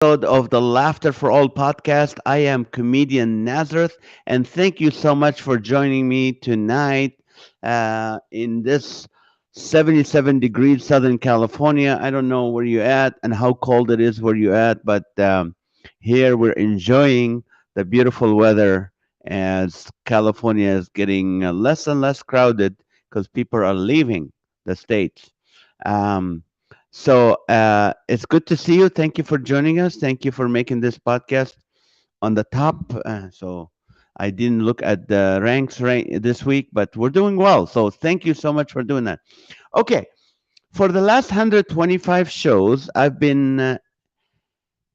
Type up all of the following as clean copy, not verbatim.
Of the Laughter for All podcast. I am Comedian Nazareth, and thank you so much for joining me tonight in this 77 degrees Southern California. I don't know where you're at and how cold it is where you're at, but here we're enjoying the beautiful weather as California is getting less and less crowded because people are leaving the states. Um, it's good to see you. Thank you for joining us. Thank you for making this podcast on the top. I didn't look at the this week, but we're doing well. So thank you so much for doing that. Okay, for the last 125 shows, I've been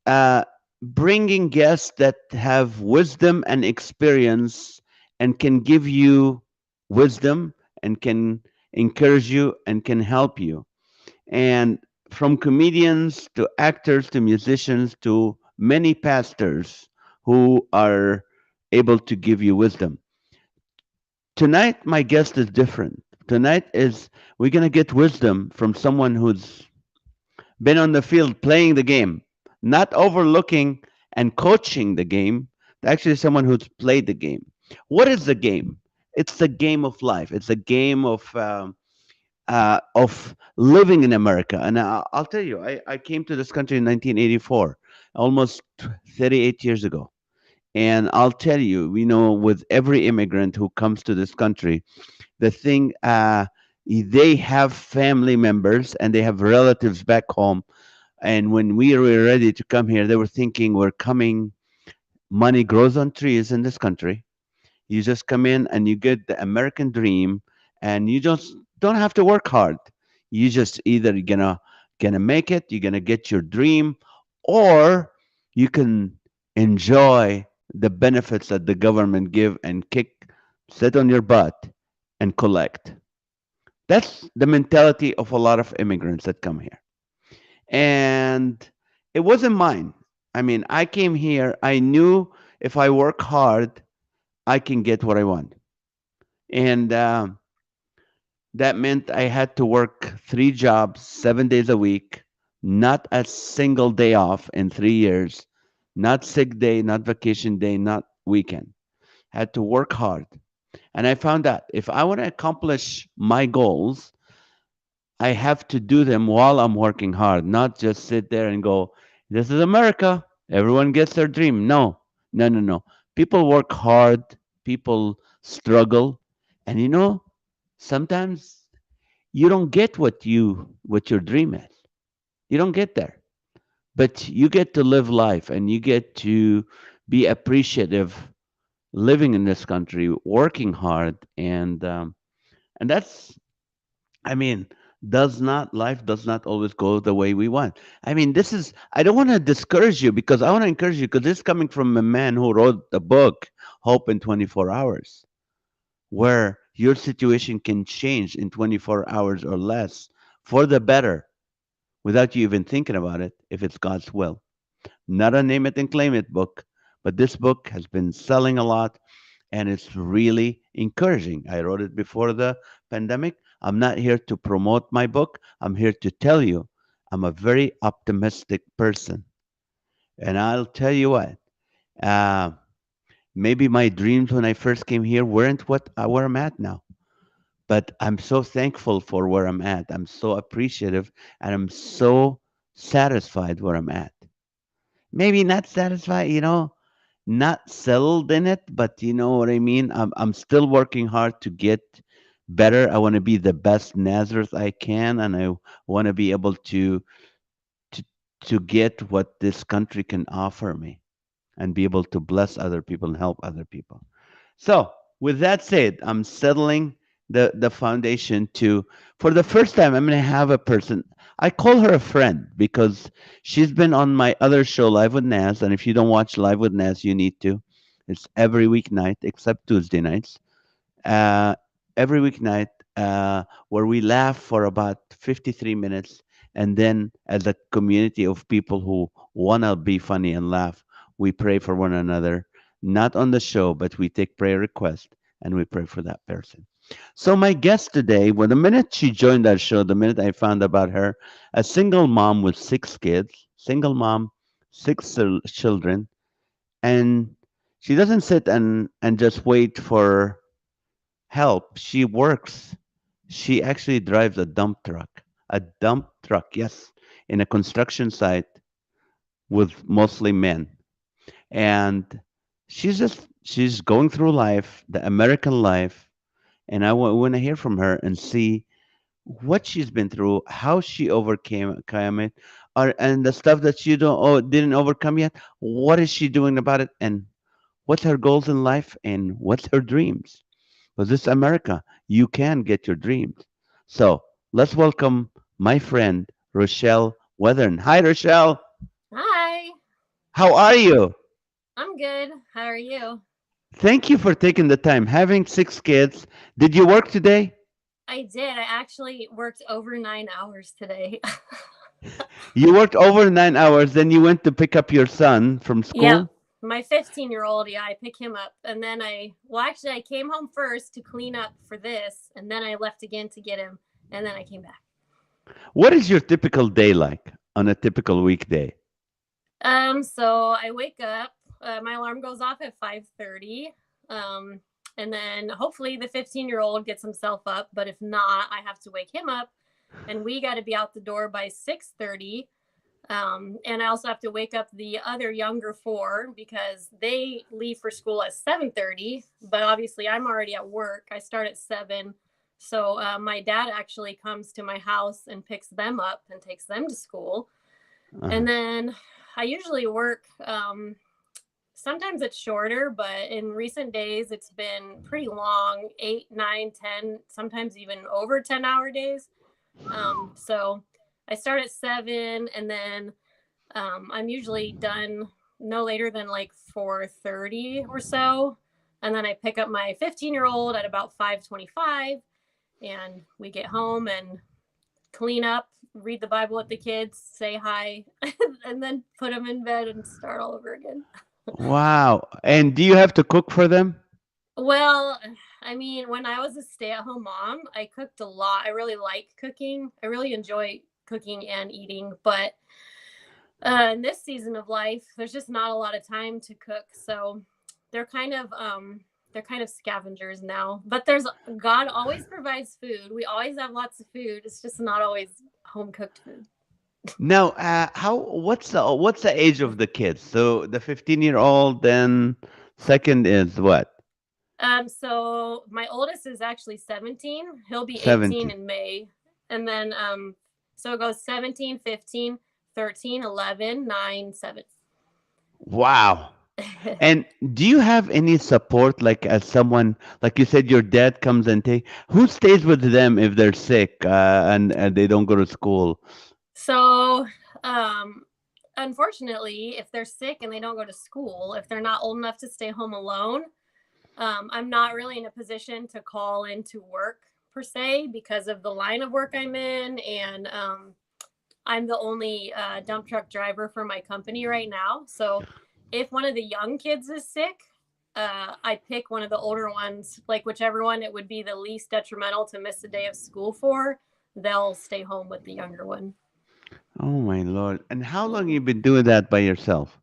uh, bringing guests that have wisdom and experience and can give you wisdom and can encourage you and can help you. And from comedians to actors to musicians to many pastors who are able to give you wisdom. Tonight, my guest is different. Tonight is we're going to get wisdom from someone who's been on the field playing the game, not overlooking and coaching the game. Actually, someone who's played the game. What is the game? It's the game of life. It's a game of living in America. And I'll tell you, I came to this country in 1984, almost 38 years ago. And I'll tell you, with every immigrant who comes to this country, the thing, they have family members and they have relatives back home. And when we were ready to come here, they were thinking we're coming, money grows on trees in this country. You just come in and you get the American dream, and you just don't have to work hard. You just either gonna make it, you're gonna get your dream, or you can enjoy the benefits that the government give and sit on your butt and collect. That's the mentality of a lot of immigrants that come here. And it wasn't mine. I mean, I came here, I knew if I work hard, I can get what I want. And that meant I had to work 3 jobs, 7 days a week, not a single day off in 3 years, not sick day, not vacation day, not weekend. Had to work hard. And I found out if I want to accomplish my goals, I have to do them while I'm working hard, not just sit there and go, this is America. Everyone gets their dream. No, no, no, no. People work hard, people struggle. And sometimes you don't get what your dream is. You don't get there. But you get to live life and you get to be appreciative living in this country, working hard, and that's, I mean, does not life does not always go the way we want. I mean, this is, I don't want to discourage you because I want to encourage you because this is coming from a man who wrote the book Hope in 24 Hours, where your situation can change in 24 hours or less for the better without you even thinking about it if it's God's will. Not a name it and claim it book, but this book has been selling a lot and it's really encouraging. I wrote it before the pandemic. I'm not here to promote my book. I'm here to tell you I'm a very optimistic person. And I'll tell you what, uh, maybe my dreams when I first came here weren't where I'm at now. But I'm so thankful for where I'm at. I'm so appreciative and I'm so satisfied where I'm at. Maybe not satisfied, not settled in it, but you know what I mean? I'm still working hard to get better. I want to be the best Nazareth I can, and I want to be able to to get what this country can offer me and be able to bless other people and help other people. So, with that said, I'm settling the foundation to, for the first time, I'm going to have a person. I call her a friend because she's been on my other show, Live with Naz. And if you don't watch Live with Naz, you need to. It's every weeknight except Tuesday nights. Uh, every weeknight, where we laugh for about 53 minutes. And then, as a community of people who want to be funny and laugh, we pray for one another, not on the show, but we take prayer requests and we pray for that person. So, my guest today, well, the minute she joined our show, the minute I found about her, a single mom with 6 kids, single mom, children, and she doesn't sit and just wait for help. She works. She actually drives a dump truck. A dump truck, yes, in a construction site with mostly men. And she's going through life, the American life, and I want to hear from her and see what she's been through, how she overcame it, and the stuff that she didn't overcome yet. What is she doing about it, and what's her goals in life, and what's her dreams? Because this is America, you can get your dreams. So let's welcome my friend Rochelle Weathern. Hi, Rochelle. Hi, How are you? I'm good. How are you? Thank you for taking the time. Having six kids. Did you work today? I did. I actually worked over 9 hours today. You worked over 9 hours, then you went to pick up your son from Yeah, school. my 15-year-old. Yeah, I pick him up, and then actually, I came home first to clean up for this, and then I left again to get him, and then I came back. What is your typical day like on a typical weekday? So I wake up. My alarm goes off at 5:30. Um, and then hopefully the 15-year-old gets himself up, but if not, I have to wake him up, and we got to be out the door by 6:30. And I also have to wake up the other younger four because they leave for school at 7:30. But obviously, I'm already at work. I start at 7. So my dad actually comes to my house and picks them up and takes them to school. Uh-huh. And then I usually work. Sometimes it's shorter, but in recent days, it's been pretty long 8, 9, 10, sometimes even over 10-hour days. So I start at 7, and then I'm usually done no later than like 4:30 or so, and then I pick up my 15-year-old at about 5:25, and we get home and clean up, read the Bible with the kids, say hi, and then put them in bed and start all over again. Wow. And do you have to cook for them? Well, I mean, when I was a stay-at-home mom, I cooked a lot. I really like cooking. I really enjoy cooking and eating, but in this season of life, there's just not a lot of time to cook. So they're kind of um they're kind of scavengers now. But there's God always provides food. We always have lots of food. It's just not always home cooked food. Now, how what's the age of the kids? So the 15-year-old, then second is what? So my oldest is actually 17. He'll be 18 17. in May. And then so it goes 17, 15, 13, 11, 9, 7. Wow. And do you have any support, like as someone, like you said, your dad comes and take, who stays with them if they're sick and they don't go to school? So, um, unfortunately, if they're sick and they don't go to school, if they're not old enough to stay home alone, I'm not really in a position to call into work per se because of the line of work I'm in. And I'm the only dump truck driver for my company right now. So, if one of the young kids is sick, I pick one of the older ones, like whichever one it would be the least detrimental to miss a day of school for, they'll stay home with the younger one. Oh my Lord. And how long Yeah. you been doing that by yourself?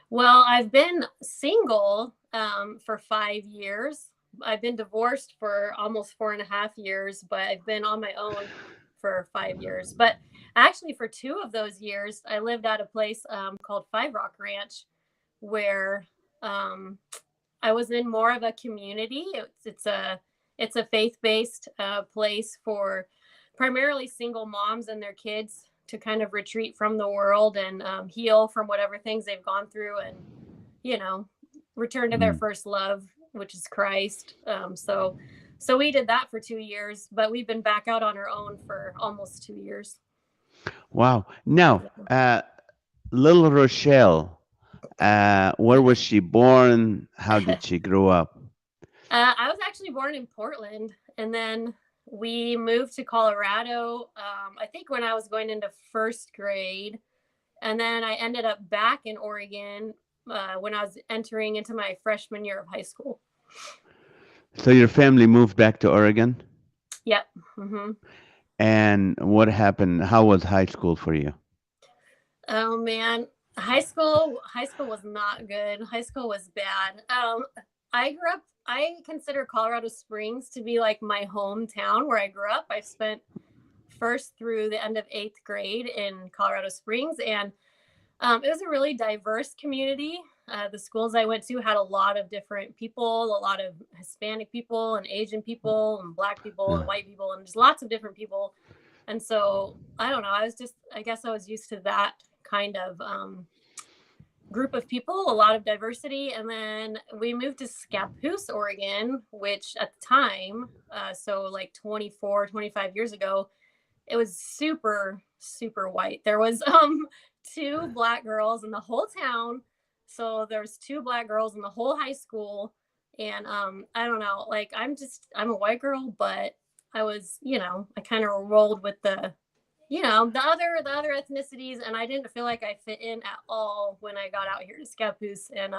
Well, I've been single for 5 years. I've been divorced for almost 4.5 years, but I've been on my own for 5 years. But actually, for 2 of those years, I lived at a place called Five Rock Ranch, where um, I was in more of a community. It's a faith based place for primarily single moms and their kids to kind of retreat from the world and heal from whatever things they've gone through, and you know return to their Mm. first love, which is Christ. So we did that for 2 years, but we've been back out on our own for almost 2 years. Wow. Now, Yeah. little Rochelle, where was she born? How did she grow up? I was actually born in Portland, and then we moved to Colorado. I think when I was going into first grade, and then I ended up back in Oregon when I was entering into my freshman year of high school. So your family moved back to Oregon? Yep. Hmm. And what happened? How was high school for you? Oh man. High school was not good. High school was bad. I consider Colorado Springs to be like my hometown where I grew up. I spent first through the end of 8th grade in Colorado Springs, and it was a really diverse community. The schools I went to had a lot of different people, a lot of Hispanic people and Asian people and Black people and Yeah. white people, and just lots of different people. And so I don't know. I guess I was used to that kind of group of people, a lot of diversity. And then we moved to Scappoose, Oregon, which at the time, so like 24, 25 years ago, it was super, super white. There was two Black girls in the whole town. So there was two Black girls in the whole high school. And I don't know, like I'm a white girl, but I was, I kind of rolled with the other ethnicities, and I didn't feel like I fit in at all when I got out here to Scappoose. And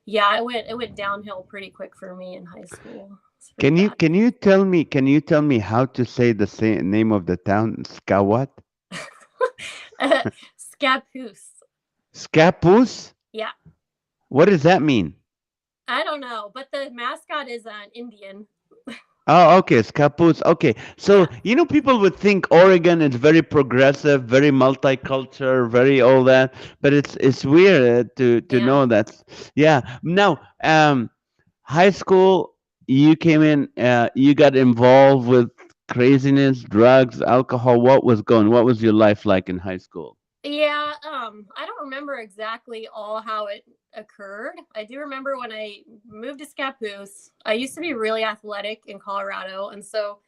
yeah, it went downhill pretty quick for me in high school. It's pretty Can you bad. can you tell me how to say the same name of the town? Skawat? Scappoose. Scappoose? Yeah, What does that mean? I don't know, but the mascot is an Indian. Oh, okay, Scappoose. Okay, so Yeah, people would think Oregon is very progressive, very multicultural, very all that, but it's weird to yeah. know that. Yeah. Now, high school, you came in, you got involved with craziness, drugs, alcohol. What was your life like in high school? Yeah, I don't remember exactly all how it occurred. I do remember when I moved to Scappoose, I used to be really athletic in Colorado, and so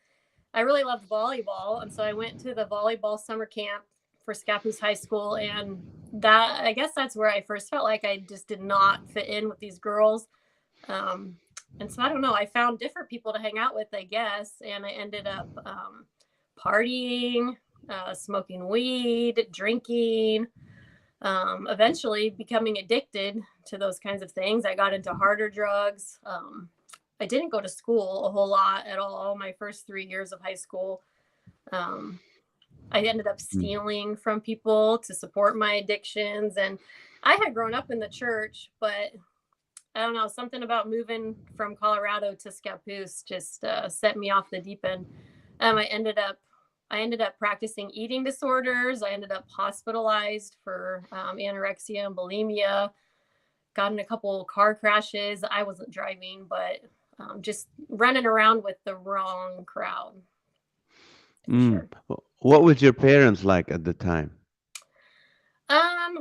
I really loved volleyball, and so I went to the volleyball summer camp for Scappoose High School, and that I guess that's where I first felt like I just did not fit in with these girls. Um, and so I don't know. I found different people to hang out with, I guess, and I ended up partying, smoking weed, drinking, eventually becoming addicted to those kinds of things. I got into harder drugs. I didn't go to school a whole lot at all my first 3 years of high school. Um, I ended up Mm. stealing from people to support my addictions. And I had grown up in the church, but I don't know, something about moving from Colorado to Scappoose just set me off the deep end. Um, I ended up I ended up practicing eating disorders. I ended up hospitalized for anorexia and bulimia. Got in a couple car crashes. I wasn't driving, but just running around with the wrong crowd for Mm. sure. What was your parents like at the time?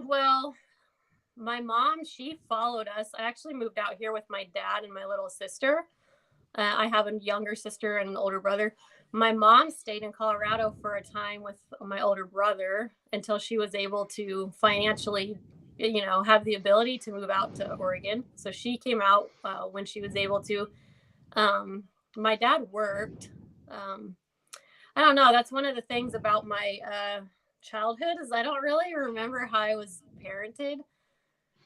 Well, my mom, she followed us. I actually moved out here with my dad and my little sister. I have a younger sister and an older brother. My mom stayed in Colorado for a time with my older brother until she was able to financially, have the ability to move out to Oregon. So she came out when she was able to. My dad worked. Um, I don't know. That's one of the things about my childhood is I don't really remember how I was parented.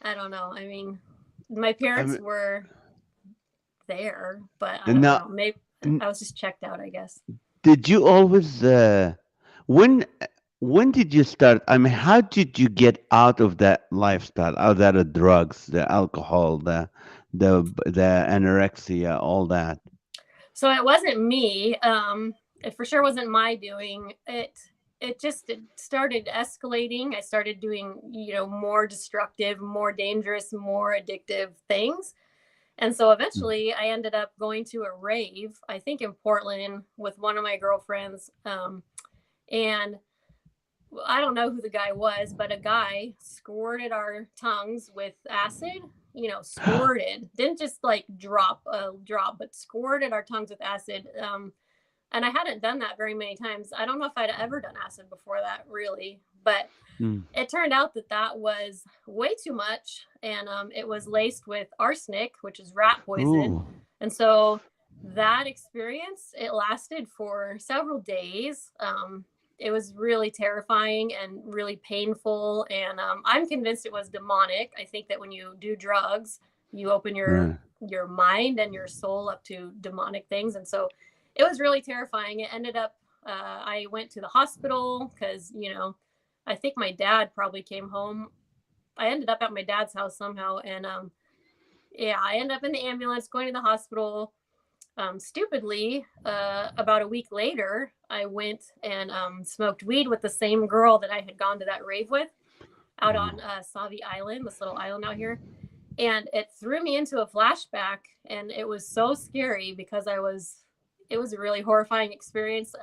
I don't know. I mean, my I parents mean, were there, but I don't now, know. Maybe n- I was just checked out, I guess. did you always when when did you start? I mean, how did you get out of that lifestyle, out of the drugs, the alcohol, the anorexia, all that? So it wasn't me. It for sure wasn't my doing. It started escalating. I started doing, more destructive, more dangerous, more addictive things. And so Mm. eventually I ended up going to a rave, I think in Portland with one of my girlfriends. And I don't know who the guy was, but a guy squirted our tongues with acid, squirted, didn't just like drop a drop, but squirted our tongues with acid. And I hadn't done that very many times. I don't know if I'd ever done acid before that, really, but Mm. it turned out that that was way too much. And it was laced with arsenic, which is rat poison. Ooh. And so that experience, it lasted for several days. It was really terrifying and really painful. And I'm convinced it was demonic. I think that when you do drugs, you open your Right. your mind and your soul up to demonic things. And so it was really terrifying. It ended up, I went to the hospital because, I think my dad probably came home I ended up at my dad's house somehow, and yeah, I ended up in the ambulance going to the hospital. Stupidly, about a week later, I went and smoked weed with the same girl that I had gone to that rave with out on Oh. Savi Island, this little island out here. And it threw me into a flashback, and it was so scary because it was a really horrifying experience.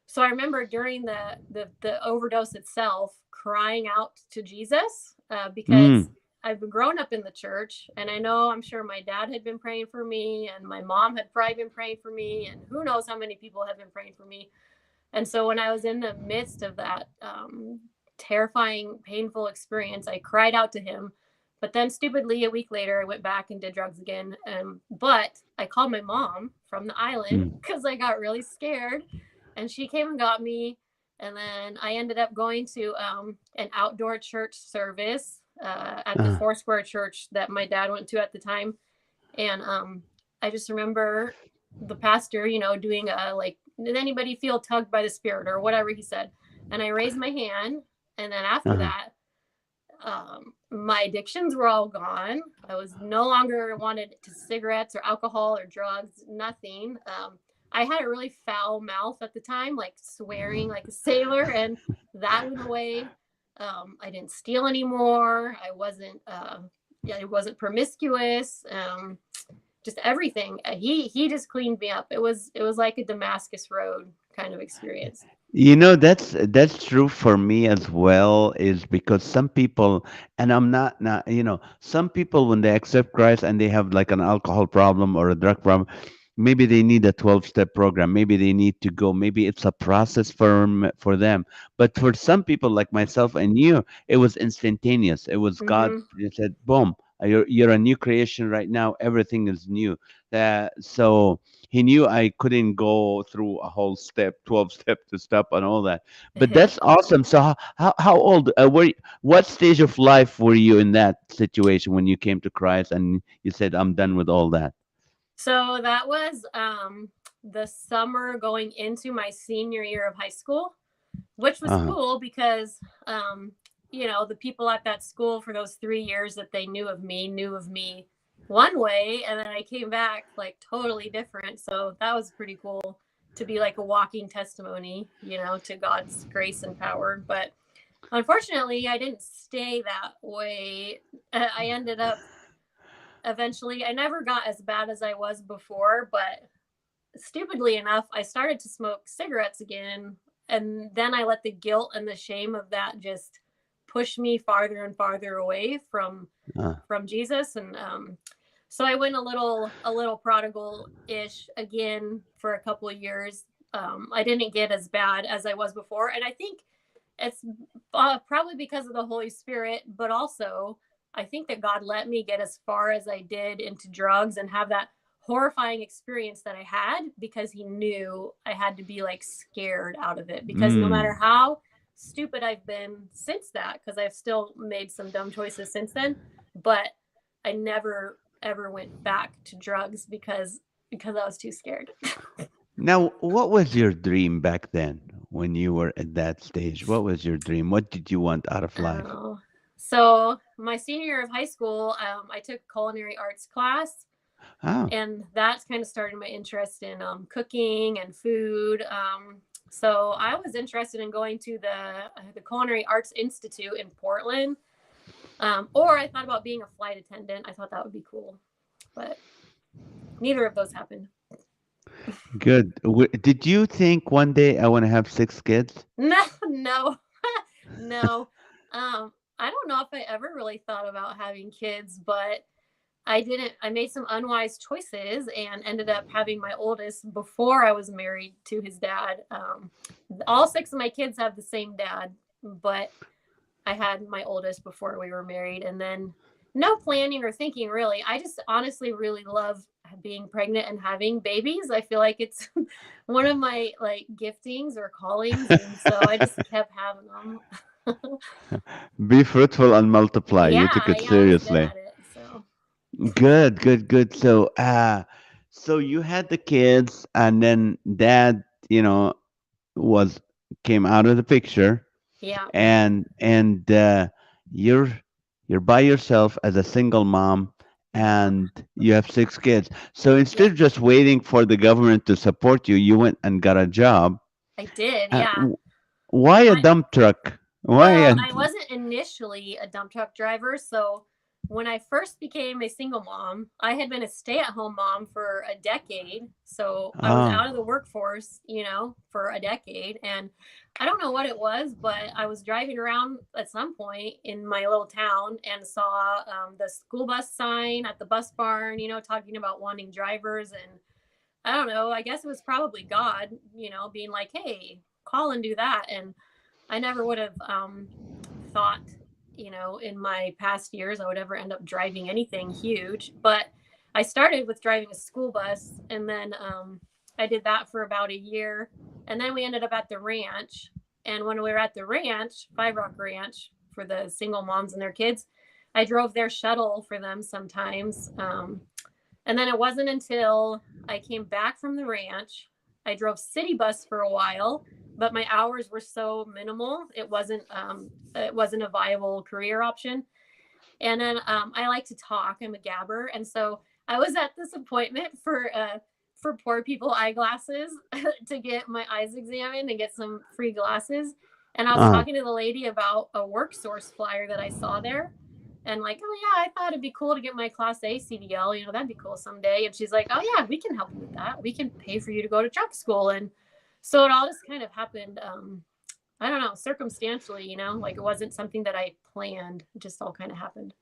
So I remember during the overdose itself, crying out to Jesus, because Mm. I've grown up in the church, and I know, I'm sure my dad had been praying for me, and my mom had probably been praying for me, and who knows how many people have been praying for me. And so when I was in the midst of that terrifying, painful experience, I cried out to him. But then, stupidly, a week later, I went back and did drugs again. But I called my mom from the island Mm. because I got really scared, and she came and got me. And then I ended up going to an outdoor church service at the Uh, Foursquare church that my dad went to at the time. And I just remember the pastor, doing a like, did anybody feel tugged by the spirit or whatever he said? And I raised my hand. And then after uh, that, my addictions were all gone. I was no longer wanted to cigarettes or alcohol or drugs, nothing. I had a really foul mouth at the time, like swearing like a sailor, and that went away. I didn't steal anymore. Yeah, I wasn't promiscuous. Just everything. He just cleaned me up. It was like a Damascus Road kind of experience. that's true for me as well, is because some people, and I'm not, some people when they accept Christ and they have like an alcohol problem or a drug problem, maybe they need a 12-step program, maybe they need to go, maybe it's a process for them. But for some people like myself and you, it was instantaneous. It was God. Mm-hmm. He said, boom, you're a new creation right now, everything is new. So he knew I couldn't go through a whole 12 step to stop and all that. But Yeah. that's awesome. So how old what stage of life were you in that situation when you came to Christ and you said, I'm done with all that? So that was the summer going into my senior year of high school, which was Uh-huh. cool because, the people at that school for those 3 years that they knew of me one way. And then I came back like totally different. So that was pretty cool to be like a walking testimony, to God's grace and power. But unfortunately, I didn't stay that way. I ended up eventually, I never got as bad as I was before, but stupidly enough, I started to smoke cigarettes again. And then I let the guilt and the shame of that just push me farther and farther away Uh, from Jesus. And so I went a little prodigal ish again for a couple of years. I didn't get as bad as I was before, and I think it's probably because of the Holy Spirit, but also I think that God let me get as far as I did into drugs and have that horrifying experience that I had because he knew I had to be like scared out of it. Because no matter mm. how stupid I've been since that, because I've still made some dumb choices since then, but I never ever went back to drugs because I was too scared. Now, what was your dream back then when you were at that stage? What was your dream? What did you want out of life? Oh, so my senior year of high school, I took culinary arts class, Oh, and that's kind of started my interest in cooking and food. So I was interested in going to the Culinary Arts Institute in Portland, or I thought about being a flight attendant. I thought that would be cool, but neither of those happened. good. Did you think one day I want to have 6 kids? No, no, no. I don't know if I ever really thought about having kids, but I didn't. I made some unwise choices and ended up having my oldest before I was married to his dad. All six of my kids have the same dad, but I had my oldest before we were married, and then no planning or thinking really. I just honestly really love being pregnant and having babies. I feel like it's one of my like giftings or callings, and so I just kept having them. Be fruitful and multiply. You took Yeah, it yeah, I was good seriously. at it. So Good, good, good. So you had the kids, and then dad, was came out of the picture, yeah. and you're you're by yourself as a single mom, Yep. and you have 6 kids. So instead Yep. of just waiting for the government to support you, you went and got a job. I did. Uh, Yeah. w- why a I dump truck? Why Well, a I wasn't initially a dump truck driver. So when I first became a single mom, I had been a stay at home mom for a decade. So I was oh out of the workforce, for a decade. And I don't know what it was, but I was driving around at some point in my little town and saw the school bus sign at the bus barn, talking about wanting drivers. And I don't know, I guess it was probably God, being like, hey, call and do that. And I never would have thought, in my past years, I would ever end up driving anything huge. But I started with driving a school bus, and then I did that for about a year. And then we ended up at the ranch. And when we were at the ranch, Five Rock Ranch, for the single moms and their kids, I drove their shuttle for them sometimes. And then it wasn't until I came back from the ranch, I drove city bus for a while, but my hours were so minimal, it wasn't a viable career option. And then I like to talk. I'm a gabber, and so I was at this appointment for poor people eyeglasses to get my eyes examined and get some free glasses. And I was uh, talking to the lady about a work source flyer that I saw there, and like, oh yeah, I thought it'd be cool to get my Class A CDL. That'd be cool someday. And she's like, oh yeah, we can help you with that. We can pay for you to go to truck school. And so it all just kind of happened. I don't know, circumstantially. Like it wasn't something that I planned. It just all kind of happened.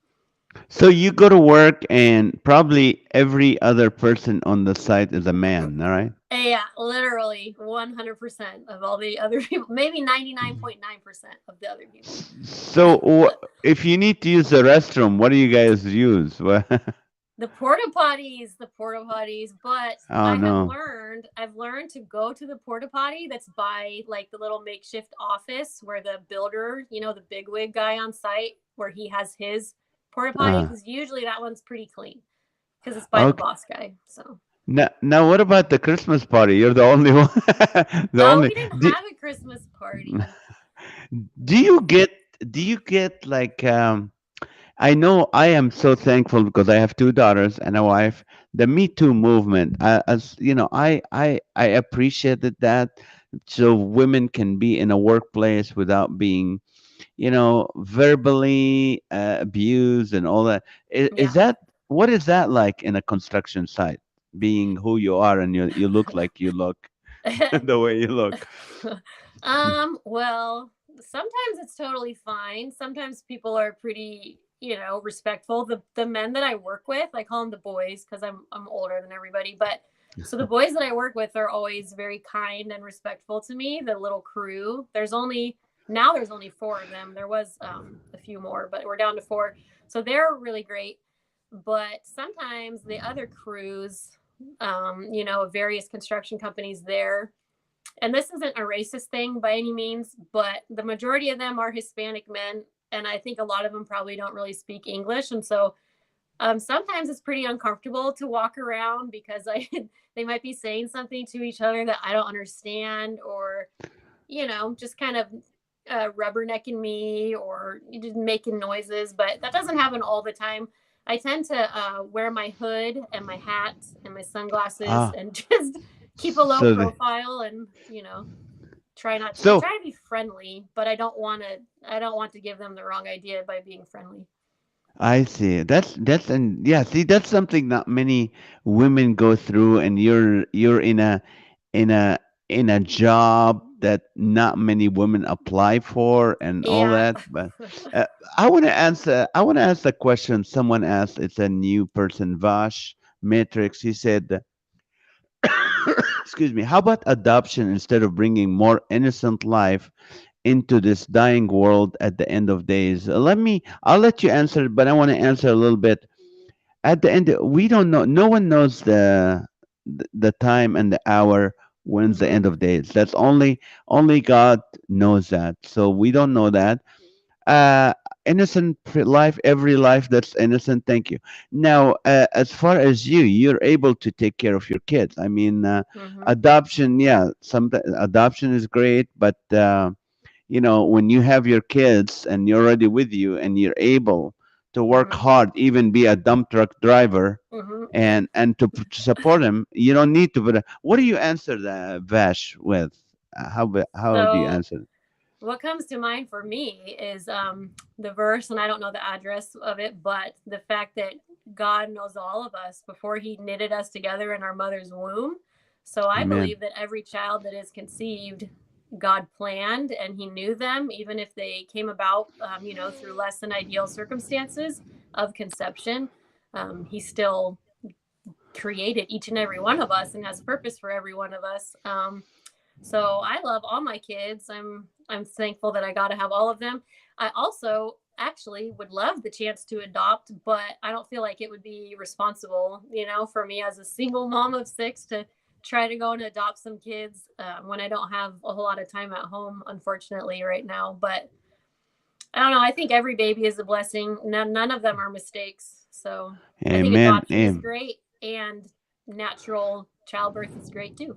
so you go to work, and probably every other person on the site is a man, all right? Yeah, literally 100% of all the other people, maybe 99.9% of the other people. So if you need to use the restroom, what do you guys use? The porta potties, but Oh no. I've learned to go to the porta potty that's by like the little makeshift office where the builder, the bigwig guy on site, where he has his porta potty, Uh, because usually that one's pretty clean because it's by the okay. boss guy. So, Now, what about the Christmas party? You're the only one. The oh, only. we didn't Do, have a Christmas party. do you get? Do you get like? I know I am so thankful because I have 2 daughters and a wife. The Me Too movement, as you know, I appreciated that. So women can be in a workplace without being, verbally abused and all that. Is Yeah. that what is that like in a construction site? Being who you are, and you look like you look the way you look. Well, sometimes it's totally fine. Sometimes people are pretty, respectful. The men that I work with, I call them the boys because I'm older than everybody, but so the boys that I work with are always very kind and respectful to me. The little crew. There's only four of them. There was a few more, but we're down to four. So they're really great. But sometimes the other crews, various construction companies there, and this isn't a racist thing by any means, but the majority of them are Hispanic men, and I think a lot of them probably don't really speak English, and so sometimes it's pretty uncomfortable to walk around because they might be saying something to each other that I don't understand, or just kind of rubbernecking me or just making noises, but that doesn't happen all the time. I tend to wear my hood and my hat and my sunglasses Ah, and just keep a low so the profile and try not to. I so try to be friendly, but I don't want to give them the wrong idea by being friendly. I see. That's and yeah. See, that's something not many women go through, and you're in a in a job that not many women apply for, and all Yeah. that. But uh, I want to answer. I want to ask the question someone asked. It's a new person, Vash Matrix. He said, "Excuse me. How about adoption instead of bringing more innocent life into this dying world at the end of days?" I'll let you answer, but I want to answer a little bit. At the end, we don't know. No one knows the time and the hour when's the Hmm. end of days. That's only God knows that. So we don't know that. Uh, innocent life, every life that's innocent. Thank you. Now, as far as you're able to take care of your kids. I mean, Hmm. adoption. Yeah, some adoption is great, but when you have your kids and you're already with you and you're able to work Hmm. hard, even be a dump truck driver, Hmm. and to support him, you don't need to. But what do you answer the Vash with? How do you So answer? what comes to mind for me is the verse, and I don't know the address of it, but the fact that God knows all of us before He knitted us together in our mother's womb. So I Amen. believe that every child that is conceived, God planned and He knew them, even if they came about, through less than ideal circumstances of conception. He still created each and every one of us and has purpose for every one of us. So I love all my kids. I'm thankful that I got to have all of them. I also actually would love the chance to adopt, but I don't feel like it would be responsible, for me as a single mom of six to try to go and adopt some kids when I don't have a whole lot of time at home, unfortunately, right now. But I don't know. I think every baby is a blessing. None of them are mistakes. So I think Amen. adoption is great, and natural childbirth is great too.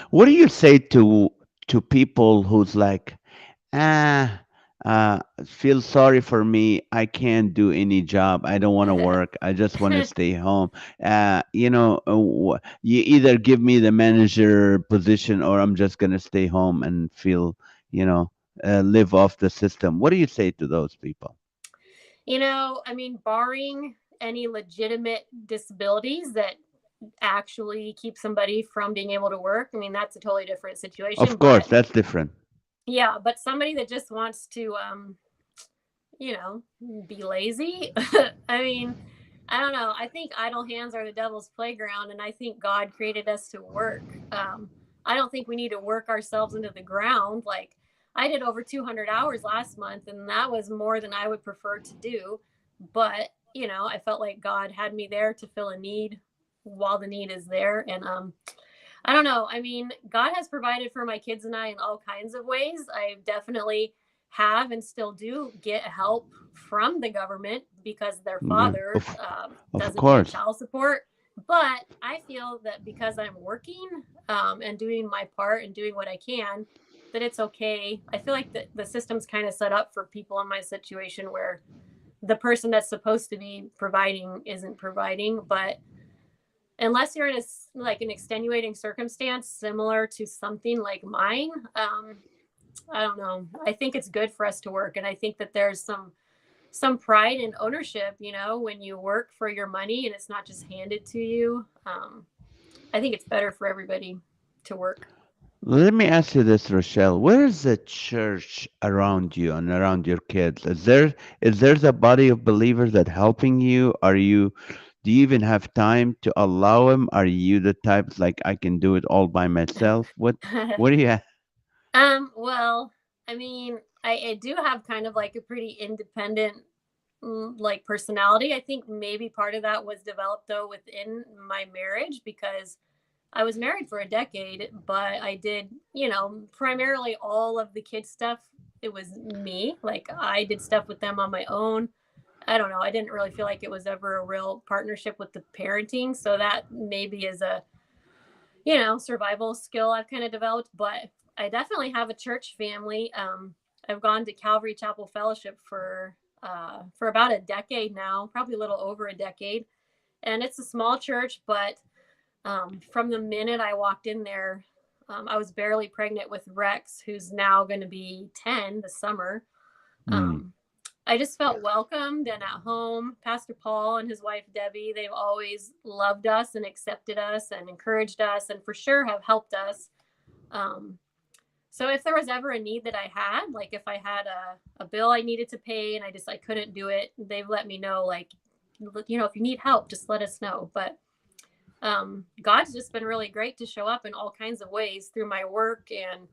What do you say to people who's like, ah, feel sorry for me. I can't do any job. I don't want to work. I just want to stay home. You either give me the manager position or I'm just gonna stay home and feel, you know, live off the system. What do you say to those people? I mean, barring any legitimate disabilities that actually keep somebody from being able to work, I mean, that's a totally different situation. Of course, But that's different. yeah, but somebody that just wants to, you know, be lazy, I mean, I don't know. I think idle hands are the devil's playground, and I think God created us to work. I don't think we need to work ourselves into the ground. Like, I did over 200 hours last month, and that was more than I would prefer to do. But, I felt like God had me there to fill a need while the need is there. And I don't know. I mean, God has provided for my kids and I in all kinds of ways. I definitely have and still do get help from the government because their Yeah, father of doesn't pay course. child support. But I feel that because I'm working and doing my part and doing what I can, that it's okay. I feel like the system's kind of set up for people in my situation where the person that's supposed to be providing isn't providing. But unless you're in like an extenuating circumstance similar to something like mine, I don't know. I think it's good for us to work, and I think that there's some pride and ownership, when you work for your money and it's not just handed to you. I think it's better for everybody to work. Let me ask you this, Rochelle. Where is the church around you and around your kids? Is there a body of believers that helping you? Do you even have time to allow them? Are you the type like I can do it all by myself? What do you have? Well, I mean, I do have kind of like a pretty independent like personality. I think maybe part of that was developed though within my marriage because I was married for a decade, but I did, primarily all of the kids stuff. It was me. Like I did stuff with them on my own. I don't know. I didn't really feel like it was ever a real partnership with the parenting. So that maybe is a, survival skill I've kind of developed. But I definitely have a church family. I've gone to Calvary Chapel Fellowship for about a decade now, probably a little over a decade. And it's a small church, but from the minute I walked in there, I was barely pregnant with Rex, who's now going to be 10 this summer. Hmm. Um, I just felt welcomed and at home. Pastor Paul and his wife Debbie, they've always loved us and accepted us and encouraged us, and for sure have helped us. Um, so if there was ever a need that I had, like if I had a bill I needed to pay and I couldn't do it, they've let me know, like, if you need help, just let us know. But God's just been really great to show up in all kinds of ways through my work, and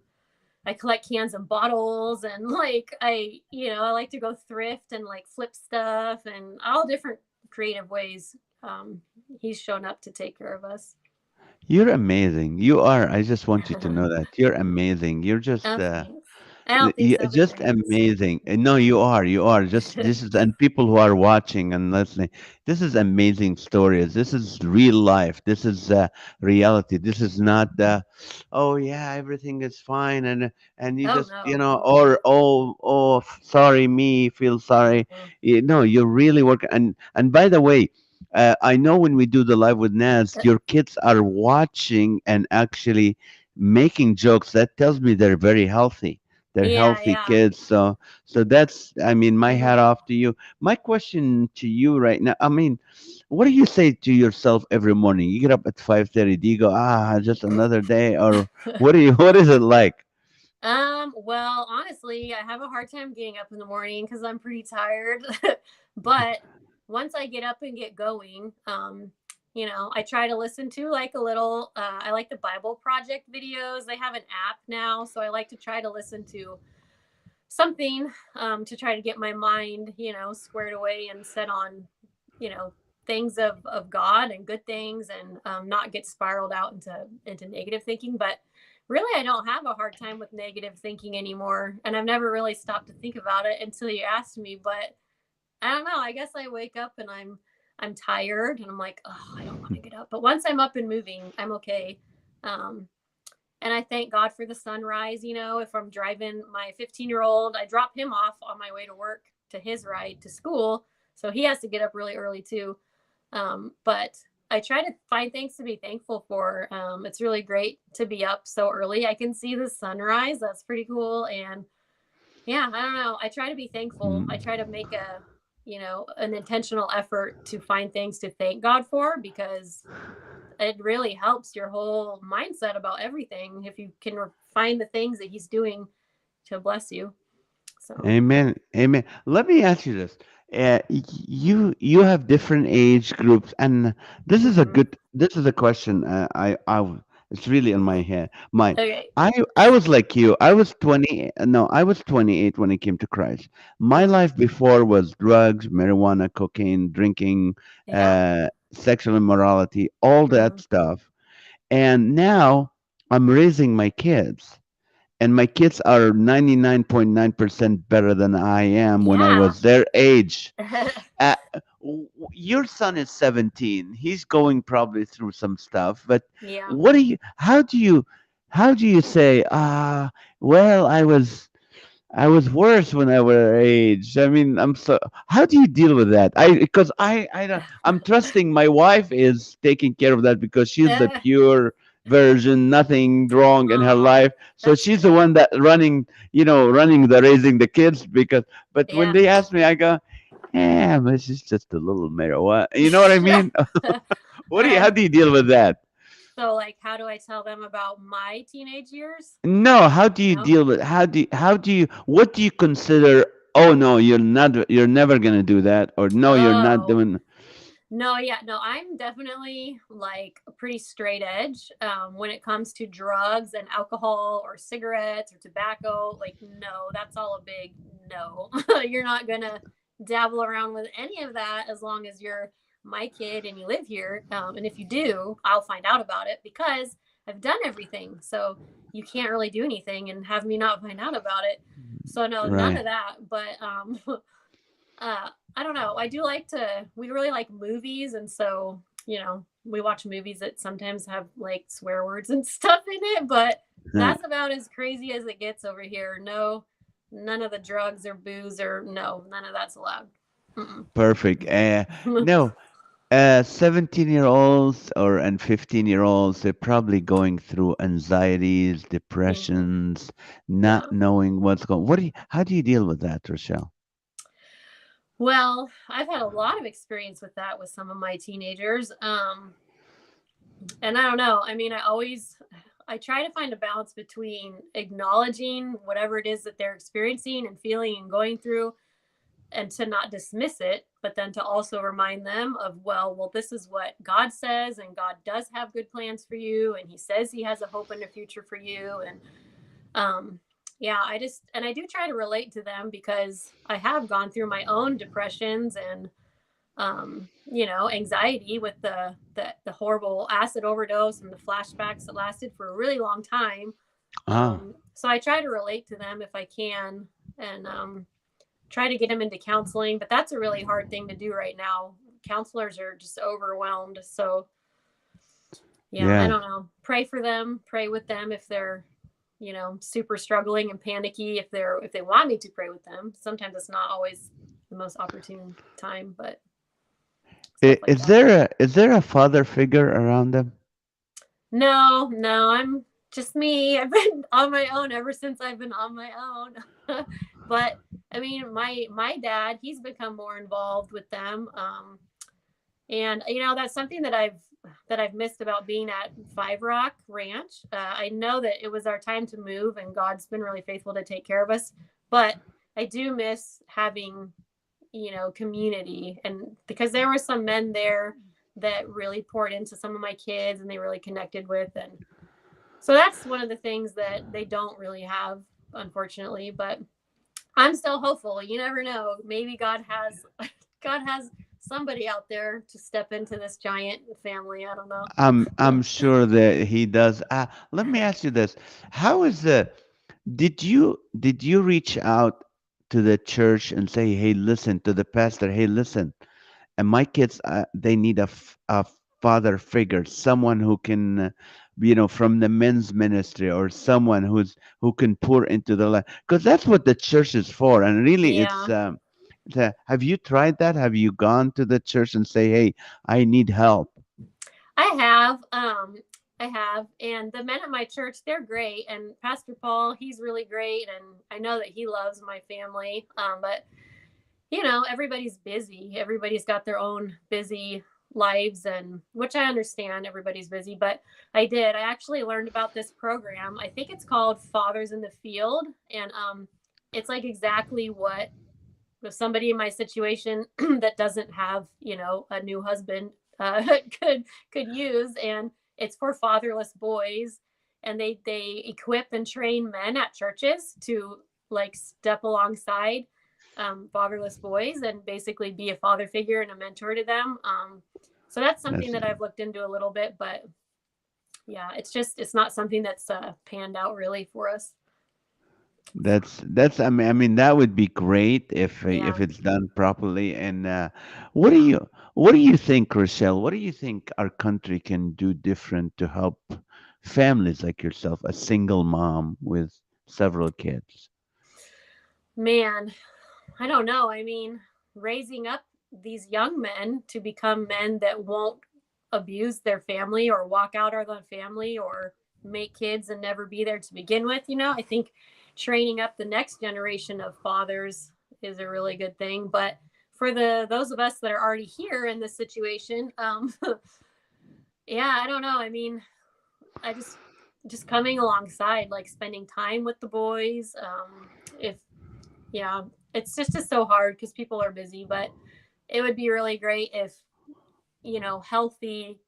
I collect cans and bottles, and like I like to go thrift and like flip stuff and all different creative ways. He's shown up to take care of us. You're amazing. You are. I just want you to know that you're amazing. You're just Oh, thanks. I don't think so, but Just thanks. amazing. No, you are just this is, and people who are watching and listening, this is amazing stories. This is real life. This is reality. This is not oh yeah, everything is fine, and you Oh just, no. or sorry, me feel sorry. Mm-mm. No, you're really working. And by the way, I know when we do the live with Naz, your kids are watching and actually making jokes. That tells me they're very healthy. They're Yeah, healthy yeah. kids. So that's, I mean, my hat Hmm. off to you. My question to you right now, I mean, what do you say to yourself every morning? You get up at 5:30. Do you go, just another day, or what do you? What is it like? Well, honestly, I have a hard time getting up in the morning because I'm pretty tired. But once I get up and get going, I try to listen to like a little, I like the Bible Project videos. They have an app now, so I like to try to listen to something to try to get my mind, squared away and set on, you know, things of God and good things, and not get spiraled out into negative thinking. But really, I don't have a hard time with negative thinking anymore, and I've never really stopped to think about it until you asked me. But I don't know. I guess I wake up and I'm tired, and I'm like, oh, I don't want to get up. But once I'm up and moving, I'm okay. Um, and I thank God for the sunrise. If I'm driving my 15-year-old, I drop him off on my way to work to his ride to school. So he has to get up really early too. But I try to find things to be thankful for. It's really great to be up so early. I can see the sunrise. That's pretty cool. And yeah, I don't know. I try to be thankful. I try to make an intentional effort to find things to thank God for, because it really helps your whole mindset about everything if you can find the things that he's doing to bless you. So, Amen. Amen. Let me ask you this. You have different age groups, and mhm. this is a question. It's really in my head. My Okay. I was like you. I was 20. No, I was 28 when I came to Christ. My Mm, life before was drugs, marijuana, cocaine, drinking, yeah. sexual immorality, all that Hmm. stuff. And now I'm raising my kids, and my kids are 99.9% better than I am when I Yeah. was their age. Uh, your son is 17. He's going probably through some stuff, but Yeah. what do you how do you say, well, I was worse when I were age. I mean, how do you deal with that? Because I don't, I'm trusting my wife is taking care of that because she's the pure version, nothing wrong in her Oh, life. So that's she's the good. one that running the raising the kids. But when Yeah. they ask me, I go, yeah, but this is just a little marijuana. You know what I mean? uh, How do you deal with that? so, like, how do I tell them about my teenage years? No, how do you No. deal with what do you consider, oh no, you're never gonna do that, or no, you're not Oh, doing. no, yeah, no, I'm definitely like a pretty straight edge when it comes to drugs and alcohol or cigarettes or tobacco. Like, no, that's all a big no. You're not gonna dabble around with any of that as long as you're my kid and you live here. And if you do, I'll find out about it because I've done everything. So you can't really do anything and have me not find out about it. So no, none Right. of that. But I don't know. I do like to. We really like movies, and so we watch movies that sometimes have like swear words and stuff in it. But Yeah, that's about as crazy as it gets over here. No, none of the drugs or booze or no, none of that's allowed. Mm-mm. perfect. No, 17-year-olds or and 15-year-olds, they're probably going through anxieties, Hmm. depressions, not Yeah. knowing what's going. How do you deal with that, Rochelle? Well, I've had a lot of experience with that with some of my teenagers. And I don't know. I mean, I try to find a balance between acknowledging whatever it is that they're experiencing and feeling and going through, and to not dismiss it, but then to also remind them of, well, this is what God says, and God does have good plans for you, and He says He has a hope and a future for you. And um, yeah, I do try to relate to them because I have gone through my own depressions and anxiety with the horrible acid overdose and the flashbacks that lasted for a really long time. Ah, So I try to relate to them if I can, and try to get them into counseling. But that's a really hard thing to do right now. Counselors are just overwhelmed. So yeah, I yeah. don't know. Pray for them. Pray with them if they're, super struggling and panicky. If they want me to pray with them, sometimes it's not always the most opportune time, but stuff like Is that. there a father figure around them? No, no, I'm just me. I've been on my own ever since I've been on my own. But I mean, my dad, he's become more involved with them. And that's something that I've missed about being at Five Rock Ranch. I know that it was our time to move, and God's been really faithful to take care of us. But I do miss having community, and because there were some men there that really poured into some of my kids, and they really connected with, and so that's one of the things that they don't really have, unfortunately. But I'm still hopeful. You never know. Maybe God has somebody out there to step into this giant family. I don't know. I'm sure that he does. Let me ask you this: How is the? Did you reach out to the church and say, "Hey, listen," to the pastor, "Hey, listen, and my kids, they need a father figure, someone who can, from the men's ministry, or someone who can pour into the life, because that's what the church is for." And really, Yeah, have you tried that? Have you gone to the church and say, "Hey, I need help"? I have. I have. And the men at my church, they're great. And Pastor Paul, he's really great. And I know that he loves my family. But everybody's busy. Everybody's got their own busy lives, and which I understand, everybody's busy. But I actually learned about this program. I think it's called Fathers in the Field. And it's like exactly what, if somebody in my situation that doesn't have a new husband uh, could could use. And it's for fatherless boys, and they equip and train men at churches to like step alongside fatherless boys, and basically be a father figure and a mentor to them. So that's something That's that I've looked into a little bit, but yeah, it's not something that's panned out really for us. that's I mean that would be great if Yeah. it's done properly. And what do you think, Rochelle? What do you think our country can do different to help families like yourself, a single mom with several kids? Man, I don't know. I mean, raising up these young men to become men that won't abuse their family or walk out on the family or make kids and never be there to begin with. I think training up the next generation of fathers is a really good thing. But for those of us that are already here in this situation, yeah, I don't know. I mean, I just coming alongside, like spending time with the boys. If Yeah, it's just so hard because people are busy, but it would be really great if, healthy,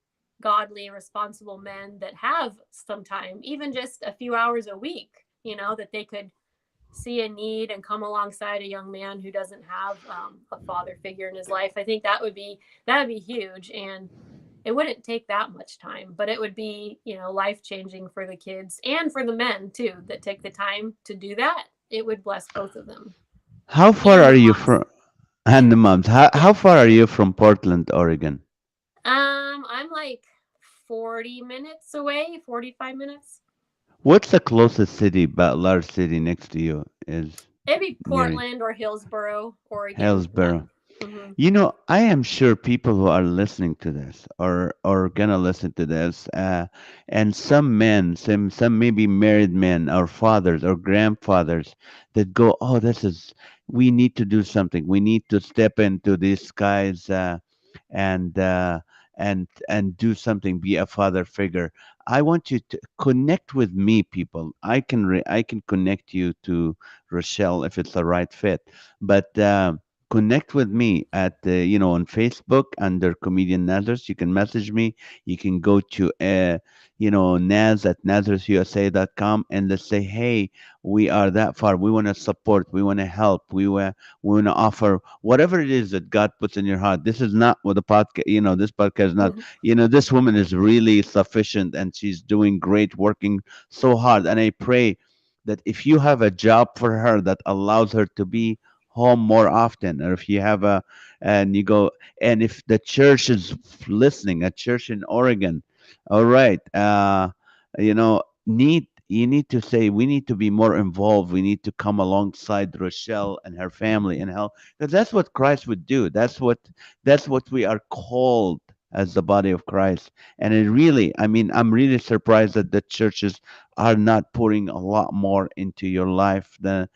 godly, responsible men that have some time, even just a few hours a week, that they could see a need and come alongside a young man who doesn't have a father figure in his life. I think that would be huge, and it wouldn't take that much time, but it would be, life changing for the kids and for the men too that take the time to do that. It would bless both of them How far and are the you moms. from and the moms? How Yeah. how far are you from Portland, Oregon? I'm like 40 minutes away, 45 minutes. What's the closest city, but large city next to you is It'd be near you? Portland or Hillsboro, Oregon. Hillsboro. Hmm. I am sure people who are listening to this, or gonna listen to this, and some men, some maybe married men, or fathers or grandfathers, that go, "Oh, we need to do something. We need to step into these guys, and do something. Be a father figure." I want you to connect with me, people. I can connect you to Rochelle if it's the right fit, but. connect with me at on Facebook under Comedian Nazareth. You can message me. You can go to Naz at NazarethUSA.com, and let's say, hey, we are that far. We want to support. We want to help. We want to offer whatever it is that God puts in your heart. This is not what the podcast. This podcast is not. This woman is really sufficient, and she's doing great, working so hard. And I pray that if you have a job for her that allows her to be home more often, or if you have and you go, and if the church is listening, a church in Oregon, all right, you need to say we need to be more involved. We need to come alongside Rochelle and her family and help, because that's what Christ would do. That's what we are called as the body of Christ. And it really, I mean, I'm really surprised that the churches are not pouring a lot more into your life. But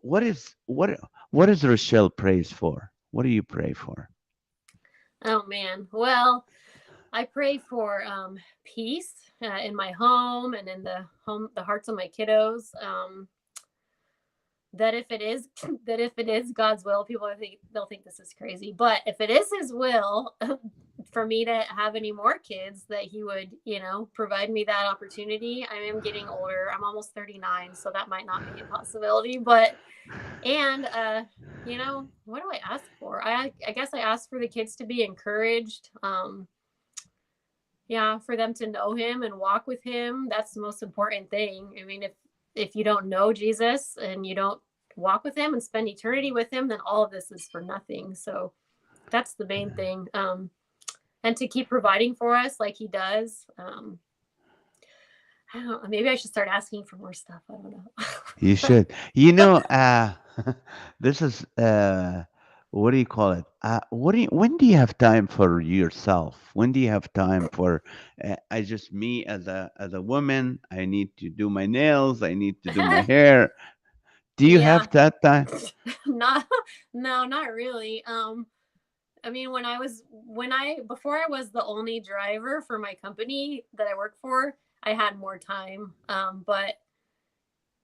what is Rochelle prays for? What do you pray for? Oh man. Well, I pray for peace in my home and in the hearts of my kiddos. That if it is that if it is God's will, they'll think this is crazy. But if it is His will for me to have any more kids, that He would, provide me that opportunity. I am getting older. I'm almost 39, so that might not be a possibility. But and what do I ask for? I guess I ask for the kids to be encouraged. Yeah, for them to know Him and walk with Him. That's the most important thing. I mean, if you don't know Jesus and you don't walk with Him and spend eternity with Him, then all of this is for nothing. So that's the main thing. And to keep providing for us like He does. I don't know. Maybe I should start asking for more stuff. I don't know. You should. This is what do you call it? When do you have time for yourself? When do you have time for I just me as a woman, I need to do my nails, I need to do my hair. Do you Yeah. have that time? Not no, not really. I mean, before I was the only driver for my company that I work for, I had more time. But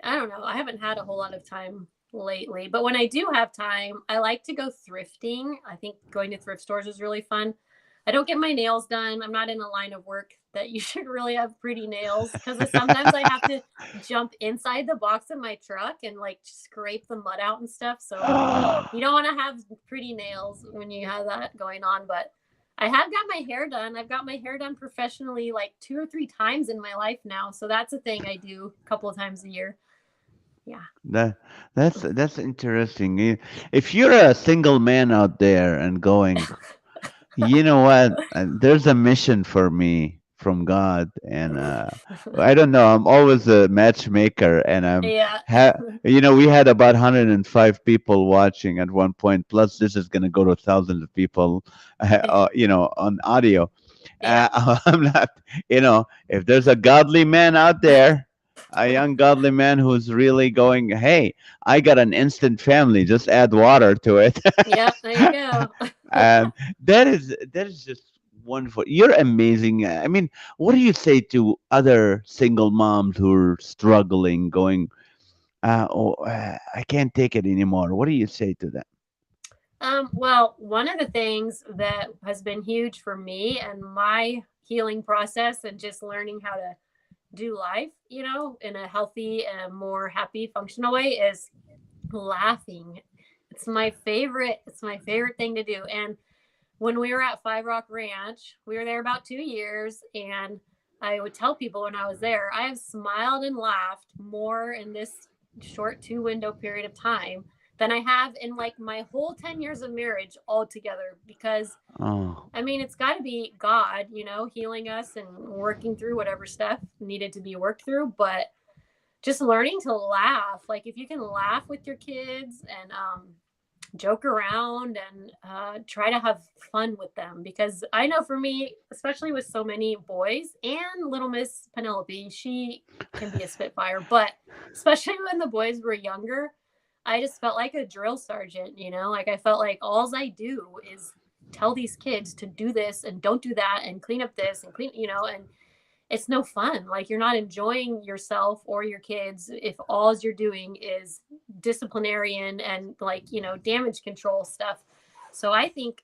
I don't know. I haven't had a whole lot of time lately. But when I do have time, I like to go thrifting. I think going to thrift stores is really fun. I don't get my nails done. I'm not in a line of work that you should really have pretty nails, because sometimes I have to jump inside the box of my truck and like scrape the mud out and stuff. So you don't want to have pretty nails when you have that going on. But I have got my hair done. I've got my hair done professionally like 2 or 3 times in my life now. So that's a thing I do a couple of times a year. Yeah. That that's interesting. If you're a single man out there and going, you know what? There's a mission for me from God, and I don't know. I'm always a matchmaker, and Yeah. we had about 105 people watching at one point. Plus, this is going to go to thousands of people, on audio. Yeah. I'm not, if there's a godly man out there, a young godly man who's really going, hey, I got an instant family, just add water to it. Yeah. There you go. um, that is just wonderful. You're amazing. I mean, what do you say to other single moms who are struggling, going, I can't take it anymore? What do you say to them? Well, one of the things that has been huge for me and my healing process and just learning how to do life, in a healthy and more happy, functional way is laughing. It's my favorite thing to do. And when we were at Five Rock Ranch, we were there about 2 years, and I would tell people when I was there, I have smiled and laughed more in this short 2 window period of time than I have in like my whole 10 years of marriage altogether. Because Oh, I mean, it's got to be God, healing us and working through whatever stuff needed to be worked through. But just learning to laugh, like if you can laugh with your kids and joke around and try to have fun with them. Because I know for me, especially with so many boys and little Miss Penelope, she can be a spitfire. But especially when the boys were younger, I just felt like a drill sergeant, like I felt like all I do is tell these kids to do this and don't do that and clean up this and clean, and it's no fun. Like you're not enjoying yourself or your kids if all you're doing is disciplinarian and like, damage control stuff. So I think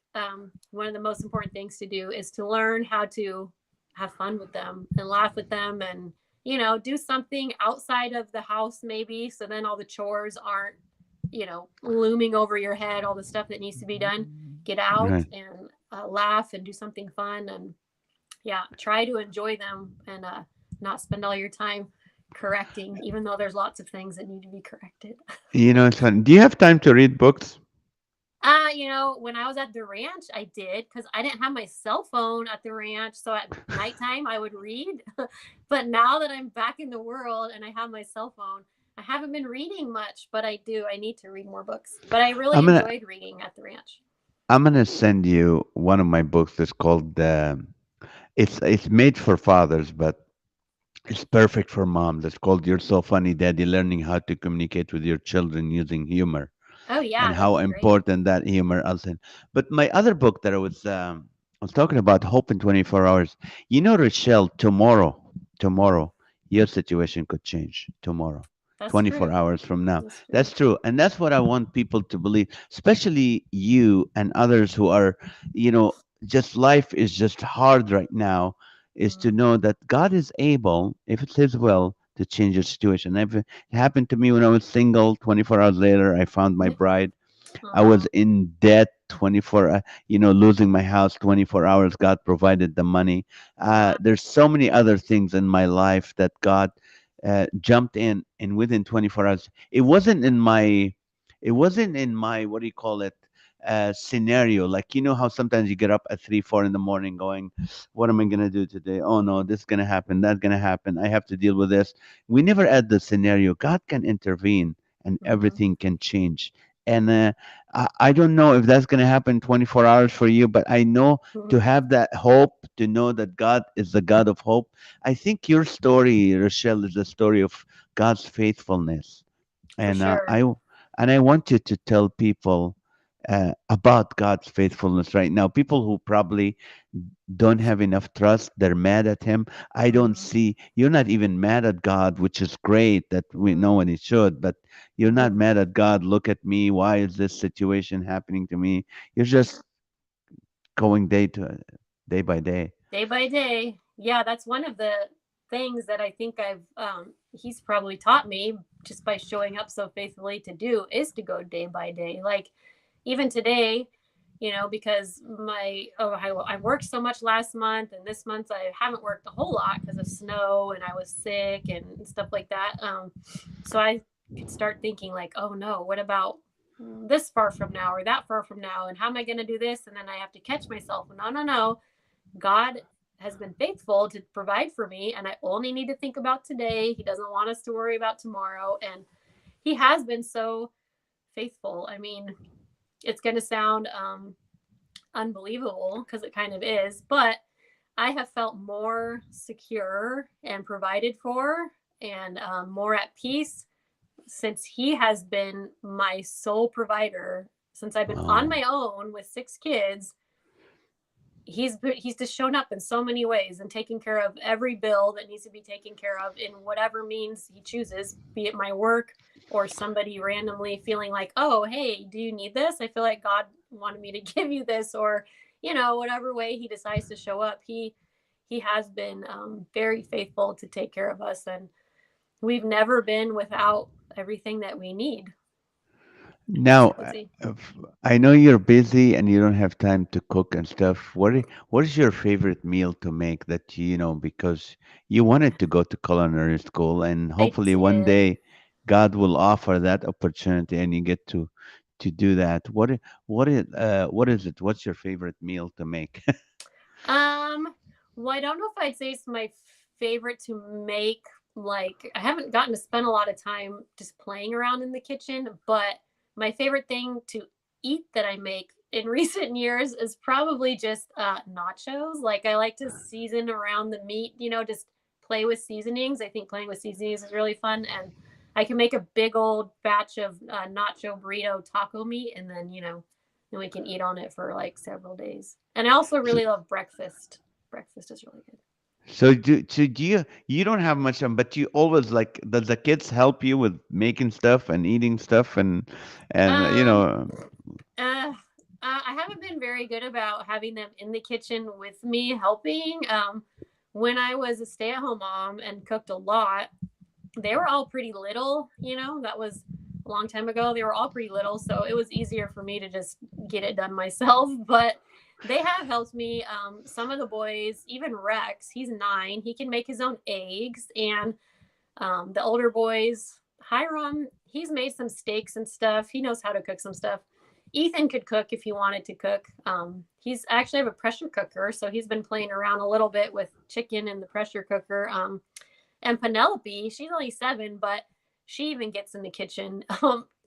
one of the most important things to do is to learn how to have fun with them and laugh with them, and do something outside of the house maybe, so then all the chores aren't looming over your head, all the stuff that needs to be done. Get out Right. and laugh and do something fun, and yeah, try to enjoy them, and not spend all your time correcting, even though there's lots of things that need to be corrected. It's fun. Do you have time to read books? When I was at the ranch, I did, because I didn't have my cell phone at the ranch. So at nighttime, I would read. But now that I'm back in the world and I have my cell phone, I haven't been reading much, but I do. I need to read more books. But I really I'm gonna enjoyed reading at the ranch. I'm gonna send you one of my books. It's called it's made for fathers, but it's perfect for moms. It's called "You're So Funny, Daddy: Learning How to Communicate with Your Children Using Humor." Oh, And yeah, that'd how be great. important that humor also. But my other book that I was talking about hope in 24 hours. Rochelle, tomorrow, your situation could change tomorrow. That's 24 true. hours from now. That's true. That's true. And that's what I want people to believe, especially you and others who are, you know, just life is just hard right now, is to Mm-hmm. know that God is able, if it's His will, to change your situation. If it happened to me when I was single, 24 hours later, I found my bride. I was Oh, in debt 24, losing my house 24 hours. God provided the money. wow. There's so many other things in my life that God jumped in, and within 24 hours, it wasn't in my, what do you call it, scenario. Like, how sometimes you get up at 3, 4 in the morning going, what am I going to do today? Oh no, this is going to happen. That's going to happen. I have to deal with this. We never add the scenario. God can intervene and Mm-hmm. everything can change. And I don't know if that's going to happen 24 hours for you, but I know to Mm-hmm. have that hope, to know that God is the God of hope. I think your story, Rochelle, is a story of God's faithfulness, For and sure. I want you to tell people about God's faithfulness right now. People who probably don't have enough trust, they're mad at Him. I don't Mm-hmm. see you're not even mad at God, which is great that we know and He should, but you're not Mm-hmm. mad at God. Look at me. Why is this situation happening to me? You're just going day by day. Day by day. Yeah, that's one of the things that I think he's probably taught me just by showing up so faithfully to do, is to go day by day. Like even today, because I worked so much last month, and this month I haven't worked a whole lot because of snow and I was sick and stuff like that. So I could start thinking like, oh no, what about this far from now or that far from now, and how am I going to do this? And then I have to catch myself. No, no, no, God has been faithful to provide for me, and I only need to think about today. He doesn't want us to worry about tomorrow, and He has been so faithful. I mean, it's going to sound unbelievable because it kind of is, but I have felt more secure and provided for, and more at peace since He has been my sole provider. Since I've been on Oh, my own with 6 kids, he's just shown up in so many ways and taking care of every bill that needs to be taken care of in whatever means he chooses, be it my work or somebody randomly feeling like, oh hey, do you need this? I feel like God wanted me to give you this, or whatever way he decides to show up, he has been very faithful to take care of us, and we've never been without everything that we need. now, So let's see. I know you're busy and you don't have time to cook and stuff. What is your favorite meal to make that because you wanted to go to culinary school, and I hopefully one did. day God will offer that opportunity and you get to do that. What is it? What's your favorite meal to make? Um, well, I don't know if I'd say it's my favorite to make. Like, I haven't gotten to spend a lot of time just playing around in the kitchen, but my favorite thing to eat that I make in recent years is probably just nachos. Like, I like to season around the meat, just play with seasonings. I think playing with seasonings is really fun. And I can make a big old batch of nacho burrito taco meat, and then we can eat on it for like several days. And I also So, really love breakfast. Breakfast is really good. So do you don't have much time, but you always like does the kids help you with making stuff and eating stuff and Um, uh, I haven't been very good about having them in the kitchen with me helping. When I was a stay-at-home mom and cooked a lot, they were all pretty little. That was a long time ago. They were all pretty little, so it was easier for me to just get it done myself. But they have helped me. Some of the boys, even Rex, he's 9. He can make his own eggs, and the older boys, Hiram, he's made some steaks and stuff. He knows how to cook some stuff. Ethan could cook if he wanted to cook. He's actually have a pressure cooker, so he's been playing around a little bit with chicken in the pressure cooker. And Penelope, she's only 7, but she even gets in the kitchen,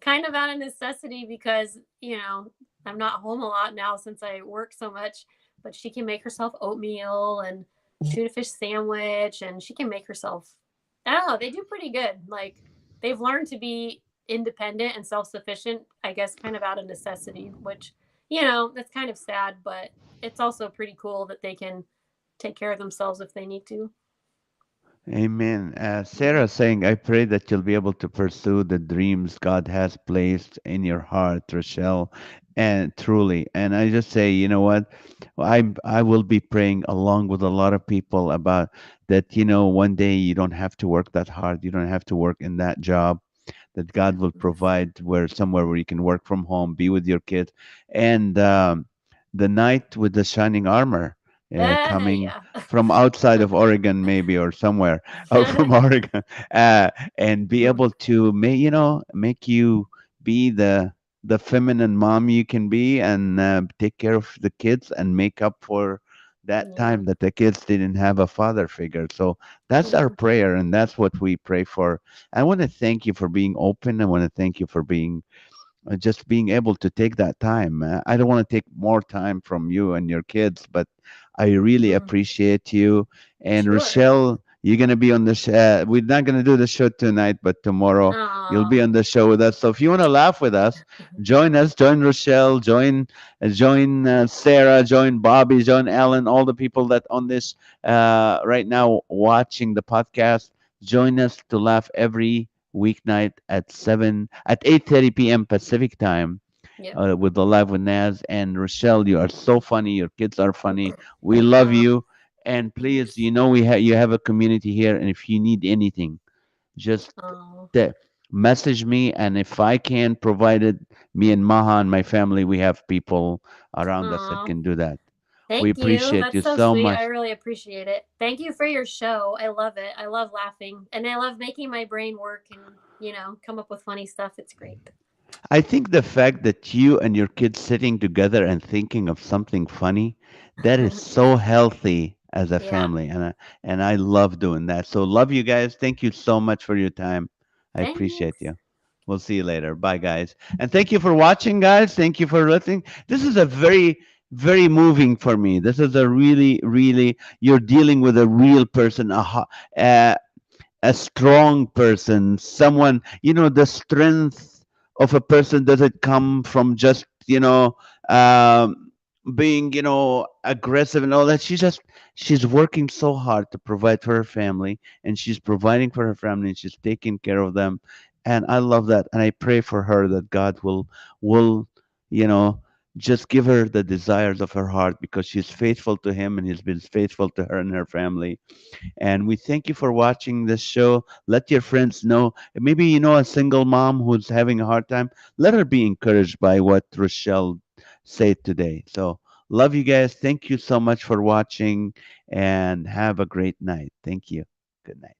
kind of out of necessity because I'm not home a lot now since I work so much. But she can make herself oatmeal and tuna fish sandwich, and she can make herself. I don't know. They do pretty good. Like they've learned to be independent and self sufficient. I guess kind of out of necessity, which that's kind of sad, but it's also pretty cool that they can take care of themselves if they need to. Amen. Yeah. Sarah saying, I pray that you'll be able to pursue the dreams God has placed in your heart, Rochelle, and truly. And I just say, you know what? I will be praying along with a lot of people about that, one day you don't have to work that hard. You don't have to work in that job, that God will provide where somewhere where you can work from home, be with your kids. And the knight with the shining armor coming Yeah. from outside of Oregon, maybe, or somewhere, or from Oregon, uh, and be able to make you be the feminine mom you can be, and take care of the kids and make up for that Yeah. time that the kids didn't have a father figure. So that's our Yeah. prayer, and that's what we pray for. I want to thank you for being open. I want to thank you for being just being able to take that time. I don't want to take more time from you and your kids, but I really Mm. appreciate you. And Sure. Rochelle, you're going to be on the we're not going to do the show tonight, but tomorrow you'll be Oh. on the show with us. So if you want to laugh with us, join Rochelle, join Sarah, join Bobby, join Alan, all the people that on this right now watching the podcast. Join us to laugh every weeknight at 8:30 p.m. Pacific time Yep. with the live with Naz and Rochelle. You are so funny. Your kids are funny. We love Oh, you, and please, thanks. you have a community here, and if you need anything, just Oh. te- message me, and if I can provide it, me and Maha and my family, we have people around us that Oh. can do that. We Thank you. appreciate That's you so so sweet. I much. really appreciate it. Thank you for your show. I love it. I love laughing. And I love making my brain work and, come up with funny stuff. It's great. I think the fact that you and your kids sitting together and thinking of something funny, that is so healthy as a Yeah. family, and I love doing that. So love you guys. Thank you so much for your time. I appreciate Thanks. you. We'll see you later. Bye, guys. And thank you for watching, guys. Thank you for listening. This is a very moving for me. This is a really, you're dealing with a real person, a strong person, someone, the strength of a person doesn't come from just, um, being, aggressive and all that. She's working so hard to provide for her family, and she's providing for her family, and she's taking care of them. And I love that. And I pray for her that God will, you know, just give her the desires of her heart because she's faithful to him and he's been faithful to her and her family. And we thank you for watching this show. Let your friends know. Maybe you know a single mom who's having a hard time. Let her be encouraged by what Rochelle said today. So, love you guys. Thank you so much for watching and have a great night. Thank you. Good night.